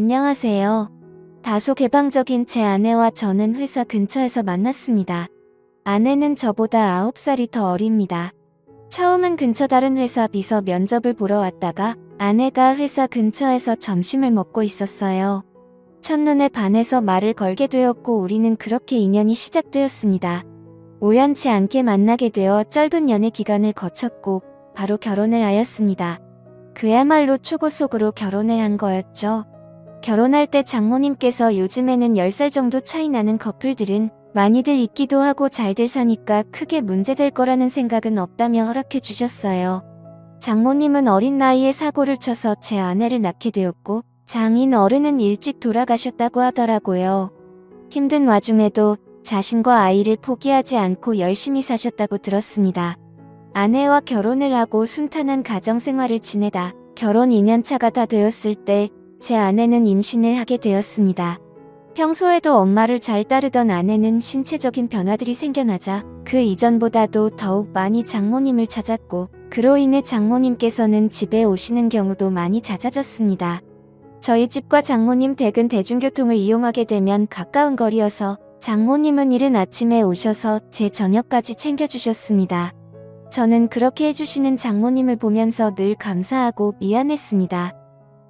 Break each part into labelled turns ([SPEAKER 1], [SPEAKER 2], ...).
[SPEAKER 1] 안녕하세요. 다소 개방적인 제 아내와 저는 회사 근처에서 만났습니다. 아내는 저보다 9살이 더 어립니다. 처음은 근처 다른 회사 비서 면접을 보러 왔다가 아내가 회사 근처에서 점심을 먹고 있었어요. 첫눈에 반해서 말을 걸게 되었고 우리는 그렇게 인연이 시작되었습니다. 우연치 않게 만나게 되어 짧은 연애 기간을 거쳤고 바로 결혼을 하였습니다. 그야말로 초고속으로 결혼을 한 거였죠. 결혼할 때 장모님께서 요즘에는 10살 정도 차이 나는 커플들은 많이들 있기도 하고 잘들 사니까 크게 문제될 거라는 생각은 없다며 허락해 주셨어요. 장모님은 어린 나이에 사고를 쳐서 제 아내를 낳게 되었고 장인 어른은 일찍 돌아가셨다고 하더라고요. 힘든 와중에도 자신과 아이를 포기하지 않고 열심히 사셨다고 들었습니다. 아내와 결혼을 하고 순탄한 가정생활을 지내다 결혼 2년차가 다 되었을 때 제 아내는 임신을 하게 되었습니다. 평소에도 엄마를 잘 따르던 아내는 신체적인 변화들이 생겨나자 그 이전보다도 더욱 많이 장모님을 찾았고 그로 인해 장모님께서는 집에 오시는 경우도 많이 잦아졌습니다. 저희 집과 장모님 댁은 대중교통을 이용하게 되면 가까운 거리여서 장모님은 이른 아침에 오셔서 제 저녁까지 챙겨주셨습니다. 저는 그렇게 해주시는 장모님을 보면서 늘 감사하고 미안했습니다.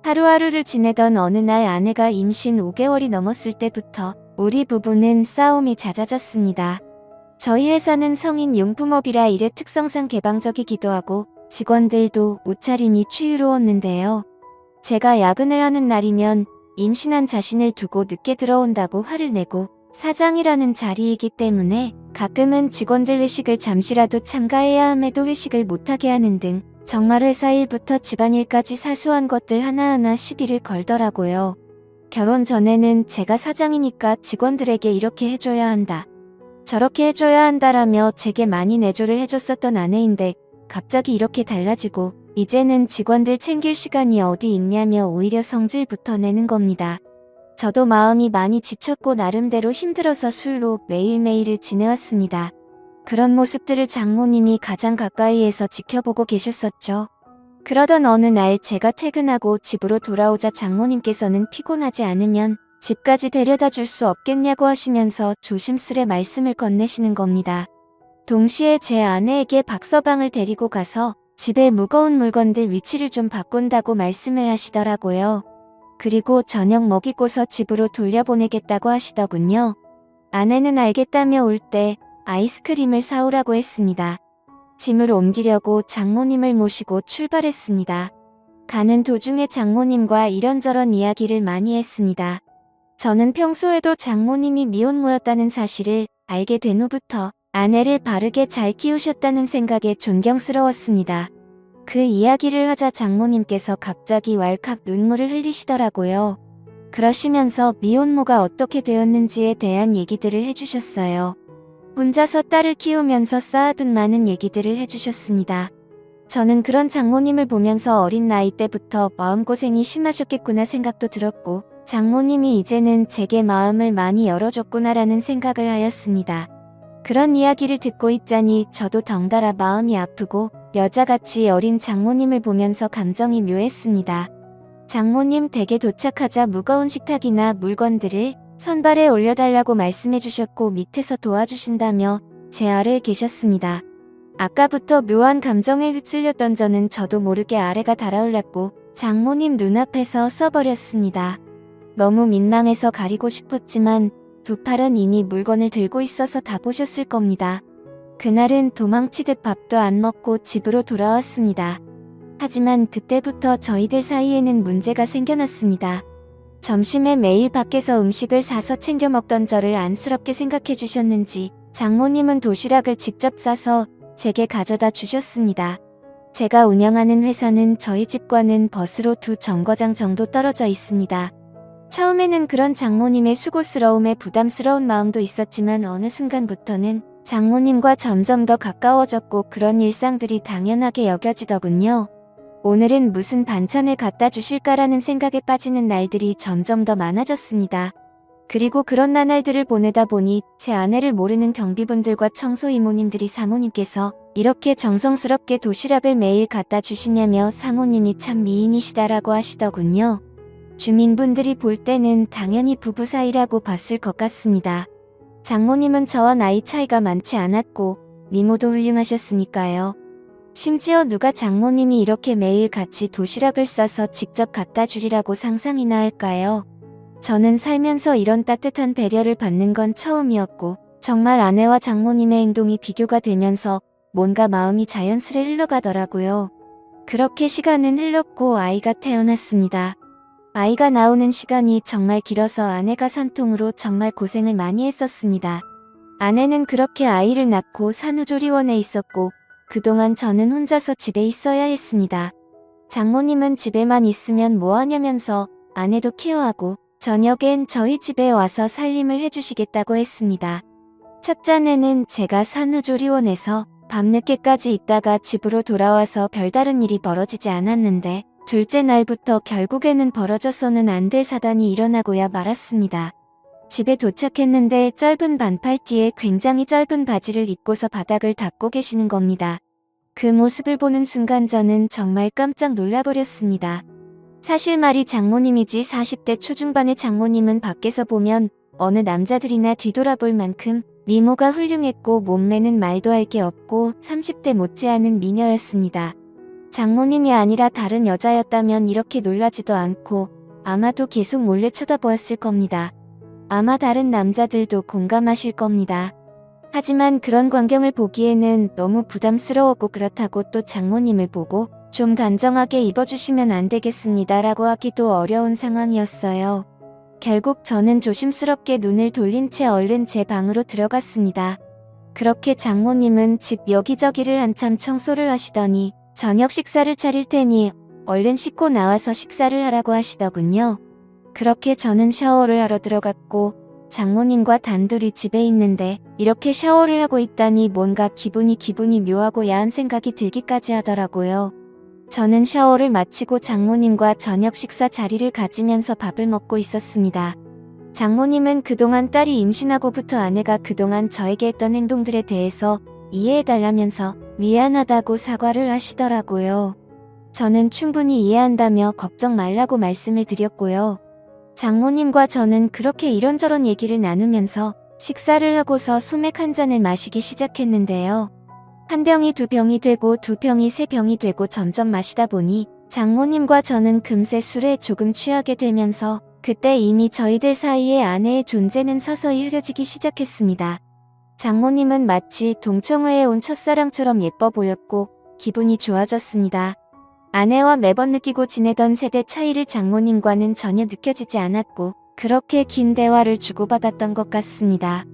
[SPEAKER 1] 하루하루를 지내던 어느 날 아내가 임신 5개월이 넘었을 때부터 우리 부부는 싸움이 잦아졌습니다. 저희 회사는 성인 용품업이라 일의 특성상 개방적이기도 하고 직원들도 옷차림이 추유로웠는데요. 제가 야근을 하는 날이면 임신한 자신을 두고 늦게 들어온다고 화를 내고 사장이라는 자리이기 때문에 가끔은 직원들 회식을 잠시라도 참가해야 함에도 회식을 못하게 하는 등 정말 회사 일부터 집안일까지 사소한 것들 하나하나 시비를 걸더라고요. 결혼 전에는 제가 사장이니까 직원들에게 이렇게 해줘야 한다, 저렇게 해줘야 한다라며 제게 많이 내조를 해줬었던 아내인데 갑자기 이렇게 달라지고 이제는 직원들 챙길 시간이 어디 있냐며 오히려 성질부터 내는 겁니다. 저도 마음이 많이 지쳤고 나름대로 힘들어서 술로 매일매일을 지내왔습니다. 그런 모습들을 장모님이 가장 가까이에서 지켜보고 계셨었죠. 그러던 어느 날 제가 퇴근하고 집으로 돌아오자 장모님께서는 피곤하지 않으면 집까지 데려다 줄 수 없겠냐고 하시면서 조심스레 말씀을 건네시는 겁니다. 동시에 제 아내에게 박서방을 데리고 가서 집에 무거운 물건들 위치를 좀 바꾼다고 말씀을 하시더라고요. 그리고 저녁 먹이고서 집으로 돌려보내겠다고 하시더군요. 아내는 알겠다며 올 때 아이스크림을 사오라고 했습니다. 짐을 옮기려고 장모님을 모시고 출발했습니다. 가는 도중에 장모님과 이런저런 이야기를 많이 했습니다. 저는 평소에도 장모님이 미혼모였다는 사실을 알게 된 후부터 아내를 바르게 잘 키우셨다는 생각에 존경스러웠습니다. 그 이야기를 하자 장모님께서 갑자기 왈칵 눈물을 흘리시더라고요. 그러시면서 미혼모가 어떻게 되었는지에 대한 얘기들을 해주셨어요. 혼자서 딸을 키우면서 쌓아둔 많은 얘기들을 해주셨습니다. 저는 그런 장모님을 보면서 어린 나이 때부터 마음고생이 심하셨겠구나 생각도 들었고 장모님이 이제는 제게 마음을 많이 열어줬구나라는 생각을 하였습니다. 그런 이야기를 듣고 있자니 저도 덩달아 마음이 아프고 여자같이 어린 장모님을 보면서 감정이 묘했습니다. 장모님 댁에 도착하자 무거운 식탁이나 물건들을 선발에 올려달라고 말씀해 주셨고 밑에서 도와주신다며 제 아래에 계셨습니다. 아까부터 묘한 감정에 휩쓸렸던 저도 모르게 아래가 달아올랐고 장모님 눈앞에서 써버렸습니다. 너무 민망해서 가리고 싶었지만 두 팔은 이미 물건을 들고 있어서 다 보셨을 겁니다. 그날은 도망치듯 밥도 안 먹고 집으로 돌아왔습니다. 하지만 그때부터 저희들 사이에는 문제가 생겨났습니다. 점심에 매일 밖에서 음식을 사서 챙겨 먹던 저를 안쓰럽게 생각해 주셨는지 장모님은 도시락을 직접 싸서 제게 가져다 주셨습니다. 제가 운영하는 회사는 저희 집과는 버스로 2정거장 정도 떨어져 있습니다. 처음에는 그런 장모님의 수고스러움에 부담스러운 마음도 있었지만 어느 순간부터는 장모님과 점점 더 가까워졌고 그런 일상들이 당연하게 여겨지더군요. 오늘은 무슨 반찬을 갖다 주실까라는 생각에 빠지는 날들이 점점 더 많아졌습니다. 그리고 그런 나날들을 보내다 보니 제 아내를 모르는 경비분들과 청소 이모님들이 사모님께서 이렇게 정성스럽게 도시락을 매일 갖다 주시냐며 사모님이 참 미인이시다라고 하시더군요. 주민분들이 볼 때는 당연히 부부 사이라고 봤을 것 같습니다. 장모님은 저와 나이 차이가 많지 않았고 미모도 훌륭하셨으니까요. 심지어 누가 장모님이 이렇게 매일 같이 도시락을 싸서 직접 갖다 주리라고 상상이나 할까요? 저는 살면서 이런 따뜻한 배려를 받는 건 처음이었고 정말 아내와 장모님의 행동이 비교가 되면서 뭔가 마음이 자연스레 흘러가더라고요. 그렇게 시간은 흘렀고 아이가 태어났습니다. 아이가 나오는 시간이 정말 길어서 아내가 산통으로 정말 고생을 많이 했었습니다. 아내는 그렇게 아이를 낳고 산후조리원에 있었고 그동안 저는 혼자서 집에 있어야 했습니다. 장모님은 집에만 있으면 뭐하냐면서 아내도 케어하고 저녁엔 저희 집에 와서 살림을 해주시겠다고 했습니다. 첫째 아내는 제가 산후조리원에서 밤늦게까지 있다가 집으로 돌아와서 별다른 일이 벌어지지 않았는데 둘째 날부터 결국에는 벌어져서는 안 될 사단이 일어나고야 말았습니다. 집에 도착했는데 짧은 반팔티에 굉장히 짧은 바지를 입고서 바닥을 닦고 계시는 겁니다. 그 모습을 보는 순간 저는 정말 깜짝 놀라버렸습니다. 사실 말이 장모님이지 40대 초중반의 장모님은 밖에서 보면 어느 남자들이나 뒤돌아볼 만큼 미모가 훌륭했고 몸매는 말도 할 게 없고 30대 못지않은 미녀였습니다. 장모님이 아니라 다른 여자였다면 이렇게 놀라지도 않고 아마도 계속 몰래 쳐다보았을 겁니다. 아마 다른 남자들도 공감하실 겁니다. 하지만 그런 광경을 보기에는 너무 부담스러웠고 그렇다고 또 장모님을 보고 좀 단정하게 입어주시면 안 되겠습니다 라고 하기도 어려운 상황이었어요. 결국 저는 조심스럽게 눈을 돌린 채 얼른 제 방으로 들어갔습니다. 그렇게 장모님은 집 여기저기를 한참 청소를 하시더니 저녁 식사를 차릴 테니 얼른 씻고 나와서 식사를 하라고 하시더군요. 그렇게 저는 샤워를 하러 들어갔고 장모님과 단둘이 집에 있는데 이렇게 샤워를 하고 있다니 뭔가 기분이 묘하고 야한 생각이 들기까지 하더라고요. 저는 샤워를 마치고 장모님과 저녁 식사 자리를 가지면서 밥을 먹고 있었습니다. 장모님은 그동안 딸이 임신하고부터 아내가 그동안 저에게 했던 행동들에 대해서 이해해달라면서 미안하다고 사과를 하시더라고요. 저는 충분히 이해한다며 걱정 말라고 말씀을 드렸고요. 장모님과 저는 그렇게 이런저런 얘기를 나누면서 식사를 하고서 소맥 한 잔을 마시기 시작했는데요. 한 병이 두 병이 되고 두 병이 세 병이 되고 점점 마시다 보니 장모님과 저는 금세 술에 조금 취하게 되면서 그때 이미 저희들 사이에 아내의 존재는 서서히 흐려지기 시작했습니다. 장모님은 마치 동청회에 온 첫사랑처럼 예뻐 보였고 기분이 좋아졌습니다. 아내와 매번 느끼고 지내던 세대 차이를 장모님과는 전혀 느껴지지 않았고 그렇게 긴 대화를 주고받았던 것 같습니다.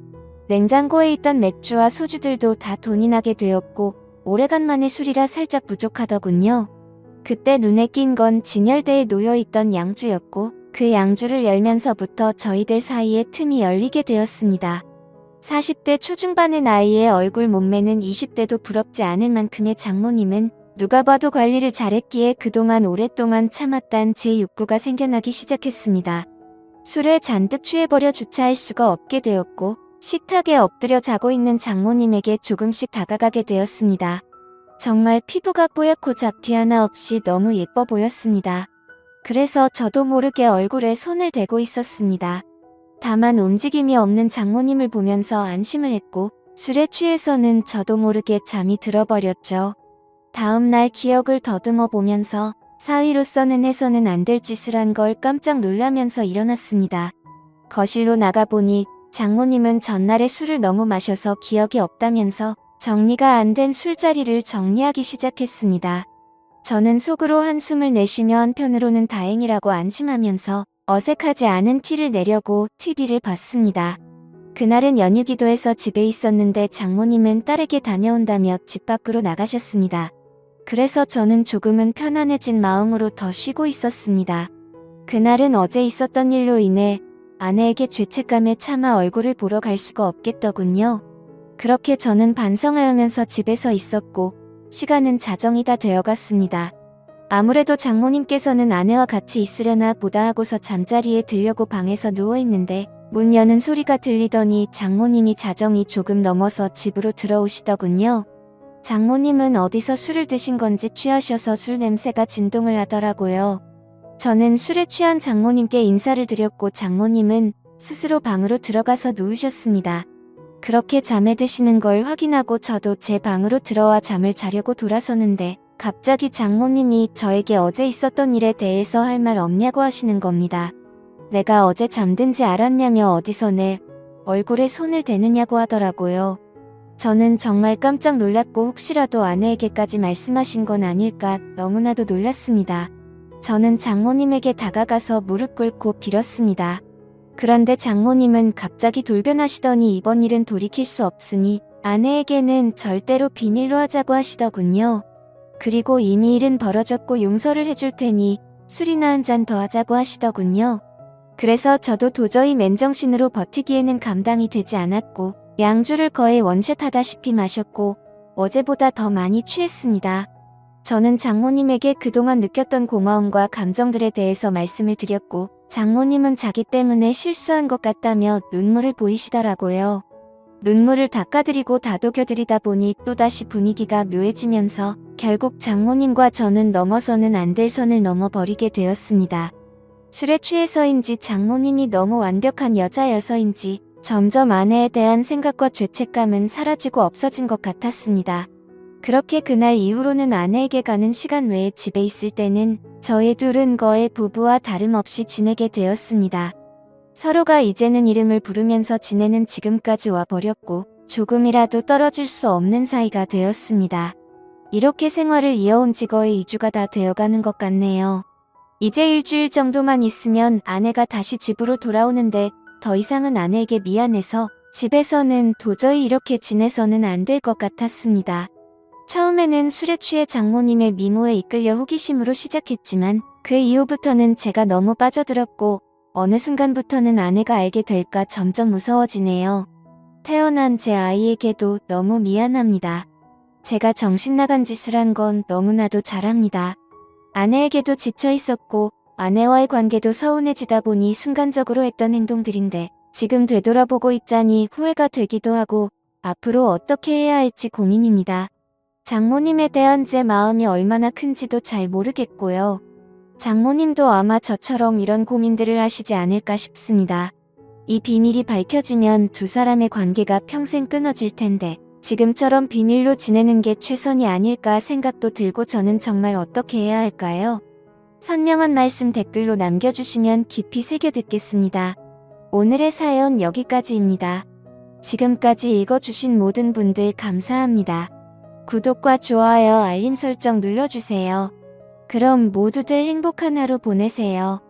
[SPEAKER 1] 냉장고에 있던 맥주와 소주들도 다 돈이 나게 되었고 오래간만에 술이라 살짝 부족하더군요. 그때 눈에 띈 건 진열대에 놓여있던 양주였고 그 양주를 열면서부터 저희들 사이에 틈이 열리게 되었습니다. 40대 초중반의 나이에 얼굴 몸매는 20대도 부럽지 않을 만큼의 장모님은 누가 봐도 관리를 잘했기에 그동안 오랫동안 참았단 제 욕구가 생겨나기 시작했습니다. 술에 잔뜩 취해버려 주차할 수가 없게 되었고 식탁에 엎드려 자고 있는 장모님에게 조금씩 다가가게 되었습니다. 정말 피부가 뽀얗고 잡티 하나 없이 너무 예뻐 보였습니다. 그래서 저도 모르게 얼굴에 손을 대고 있었습니다. 다만 움직임이 없는 장모님을 보면서 안심을 했고 술에 취해서는 저도 모르게 잠이 들어버렸죠. 다음 날 기억을 더듬어 보면서 사위로서는 해서는 안 될 짓을 한 걸 깜짝 놀라면서 일어났습니다. 거실로 나가보니 장모님은 전날에 술을 너무 마셔서 기억이 없다면서 정리가 안 된 술자리를 정리하기 시작했습니다. 저는 속으로 한숨을 내쉬며 한편으로는 다행이라고 안심하면서 어색하지 않은 티를 내려고 TV를 봤습니다. 그날은 연휴기도 해서 집에 있었는데 장모님은 딸에게 다녀온다며 집 밖으로 나가셨습니다. 그래서 저는 조금은 편안해진 마음으로 더 쉬고 있었습니다. 그날은 어제 있었던 일로 인해 아내에게 죄책감에 차마 얼굴을 보러 갈 수가 없겠더군요. 그렇게 저는 반성을 하면서 집에서 있었고 시간은 자정이 다 되어갔습니다. 아무래도 장모님께서는 아내와 같이 있으려나 보다 하고서 잠자리에 들려고 방에서 누워있는데 문 여는 소리가 들리더니 장모님이 자정이 조금 넘어서 집으로 들어오시더군요. 장모님은 어디서 술을 드신 건지 취하셔서 술 냄새가 진동을 하더라고요. 저는 술에 취한 장모님께 인사를 드렸고 장모님은 스스로 방으로 들어가서 누우셨습니다. 그렇게 잠에 드시는 걸 확인하고 저도 제 방으로 들어와 잠을 자려고 돌아서는데 갑자기 장모님이 저에게 어제 있었던 일에 대해서 할 말 없냐고 하시는 겁니다. 내가 어제 잠든지 알았냐며 어디서 내 얼굴에 손을 대느냐고 하더라고요. 저는 정말 깜짝 놀랐고 혹시라도 아내에게까지 말씀하신 건 아닐까 너무나도 놀랐습니다. 저는 장모님에게 다가가서 무릎 꿇고 빌었습니다. 그런데 장모님은 갑자기 돌변하시더니 이번 일은 돌이킬 수 없으니 아내에게는 절대로 비밀로 하자고 하시더군요. 그리고 이미 일은 벌어졌고 용서를 해줄 테니 술이나 한 잔 더 하자고 하시더군요. 그래서 저도 도저히 맨정신으로 버티기에는 감당이 되지 않았고 양주를 거의 원샷하다시피 마셨고 어제보다 더 많이 취했습니다. 저는 장모님에게 그동안 느꼈던 고마움과 감정들에 대해서 말씀을 드렸고 장모님은 자기 때문에 실수한 것 같다며 눈물을 보이시더라고요. 눈물을 닦아드리고 다독여드리다 보니 또다시 분위기가 묘해지면서 결국 장모님과 저는 넘어서는 안 될 선을 넘어버리게 되었습니다. 술에 취해서인지 장모님이 너무 완벽한 여자여서인지 점점 아내에 대한 생각과 죄책감은 사라지고 없어진 것 같았습니다. 그렇게 그날 이후로는 아내에게 가는 시간 외에 집에 있을 때는 저희 둘은 거의 부부와 다름없이 지내게 되었습니다. 서로가 이제는 이름을 부르면서 지내는 지금까지 와버렸고 조금이라도 떨어질 수 없는 사이가 되었습니다. 이렇게 생활을 이어온 지 거의 2주가 다 되어가는 것 같네요. 이제 일주일 정도만 있으면 아내가 다시 집으로 돌아오는데 더 이상은 아내에게 미안해서 집에서는 도저히 이렇게 지내서는 안 될 것 같았습니다. 처음에는 술에 취해 장모님의 미모에 이끌려 호기심으로 시작했지만 그 이후부터는 제가 너무 빠져들었고 어느 순간부터는 아내가 알게 될까 점점 무서워지네요. 태어난 제 아이에게도 너무 미안합니다. 제가 정신 나간 짓을 한 건 너무나도 잘합니다. 아내에게도 지쳐 있었고 아내와의 관계도 서운해지다 보니 순간적으로 했던 행동들인데 지금 되돌아보고 있자니 후회가 되기도 하고 앞으로 어떻게 해야 할지 고민입니다. 장모님에 대한 제 마음이 얼마나 큰지도 잘 모르겠고요. 장모님도 아마 저처럼 이런 고민들을 하시지 않을까 싶습니다. 이 비밀이 밝혀지면 두 사람의 관계가 평생 끊어질 텐데 지금처럼 비밀로 지내는 게 최선이 아닐까 생각도 들고 저는 정말 어떻게 해야 할까요? 선명한 말씀 댓글로 남겨주시면 깊이 새겨 듣겠습니다. 오늘의 사연 여기까지입니다. 지금까지 읽어주신 모든 분들 감사합니다. 구독과 좋아요, 알림 설정 눌러주세요. 그럼 모두들 행복한 하루 보내세요.